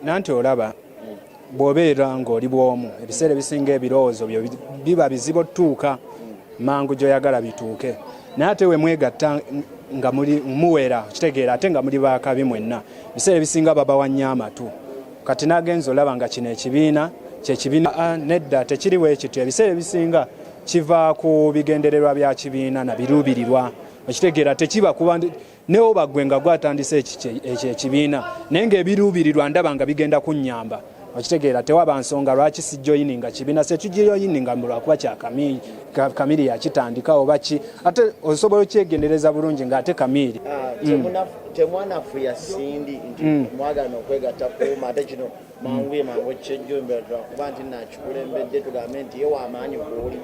nanti olaba bw'obeera ng'oli bw'omu ebiseera ebisinga ebirowoozo byo biba bizibu otuuka mangu gy'oyagala bituuke naye ate we mwegatta nga muwera kitegeera ate nga muli baakabi mwenna ebiseera ebisinga babawannya amatu kati nagenza olaba nga kino ekibiina kyekibiina nedda tekiriwo ekityo ebiseera ebisinga kiva ku bigendererwa bya kibiina na biruubirirwa okitegeera tekiba kuba newo bagwe nga gwatandise ekyo ekibiina naye ng'ebiruubirirwa ndaba nga bigenda kunnyamba okitegeera tewaba nsonga lwaki sijjoyininga kibiina setugiyoyininga lwakuba kya kamiri yakitandika oba ki ate osobola okyegendereza bulungi ng'ate kamiri temwanafuya sindi nti mwagana okwegatta kuuma ate kino mangu ekyejjumbe lwakuba nti nakikulembedde tugambe nti ye w'amaanyi kuuli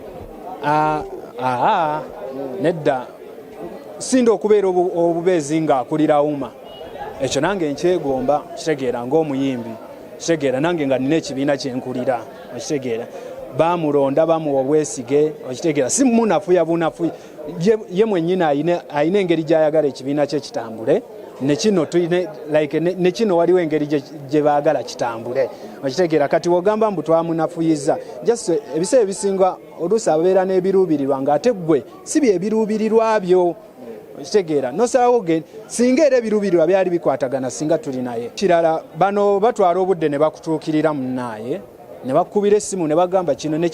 nedda sindi okubeera obubeezi ng'akulira uma ekyo nange nkyegomba kitegeera ng'omuyimbi kitegeera nange nga nina ekibiina kyenkulira okitegeera bamulonda bamuwa obwesige okitegeera si munafuya bunafuya ye mwennyini ayina engeri gy'ayagala ekibiina kye kitambule nekino waliwo engeri gye baagala kitambule okitegeera kati wogamba mbu twamunafuyiza just ebiseera ebisinga oluusi abeera n'ebiruubirirwa ng'ate gwe si byebiruubirirwa byo okitegeera nosalawo singa era ebiruubirirwa byali bikwatagana singa tuli naye kirala bano batwala obudde ne bakutuukirira munaaye ne bakubira essimu ne bagamba kino ne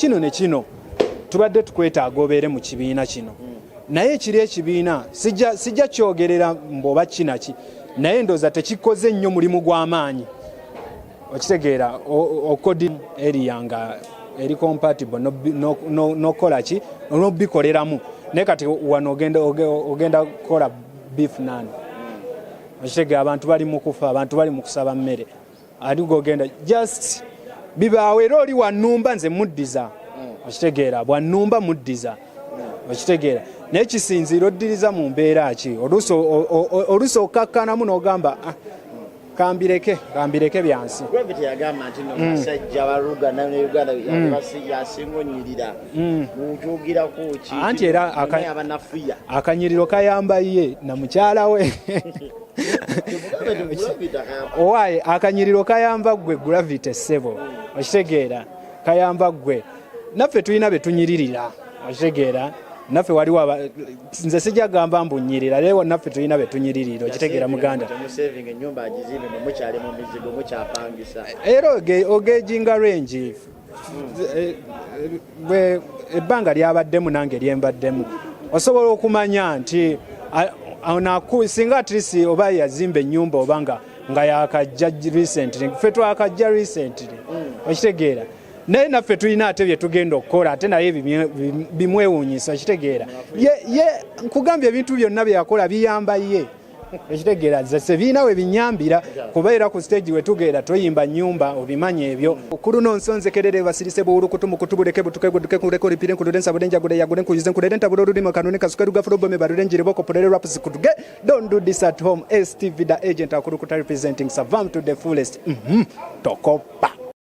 tubadde tukwetaaga obeere mu kibiina kino naye ekiri ekibiina sijja kyogerera mboba kinaki naye ndooza tekikoze nnyo mulimu gw'amaanyi okitegeera okodi eriya nga eri compatible nokola ki nobikoleramu naye kati wano ogenda kukola beef nani okitegeera abantu bali mu kufa abantu bali mu kusaba mmere ati gogenda just bibaawo era oli wannumba nze muddiza okitegeera bwannumba muddiza okitegeera naye kisinziiro oddiriza mu mbeera ki oluusi okkakkanamu n'ogamba kambireke byansi Gravity yagamba nti no musajja baluga na Uganda yasinga onyirira mujugira kuki anti era akanyiriro kayamba ye na mukyala we owaye akanyiriro kayamba gwe Gravity ssebo okitegeera kayamba gwe naffe tulina betunyiririra okitegeera naffe waliwo nze sijagamba mbunyirira lewo naffe tulina betunyiririra okitegeera muganda era ogejinga range ebbanga lyabaddemu nange lyembaddemu osobola okumanya nti singa atlisi oba yazimba ennyumba oba nga yakajja recently ffe twakajja recently okitegeera naye naffe tulina ate bye tugenda okukola ate naye bimwewuunyisa okitegeera ye nkugambye ebintu byonna byeyakola biyamba ye ekitegeera ze biina we binyambira kuba era ku stage we tugeera toyimba nnyumba obimanya ebyo kuluno nsonzekerere basirise buwulukutu mukutubuleke butuke kuleko lipire nkudensa budenja gule yagule nkuyize nkulenta bulolu limo kanuni kasukaru gafuro bome barudenjire boko polere raps kutuge don't do this at home STV the agent akulukuta representing Savam to the fullest tokopa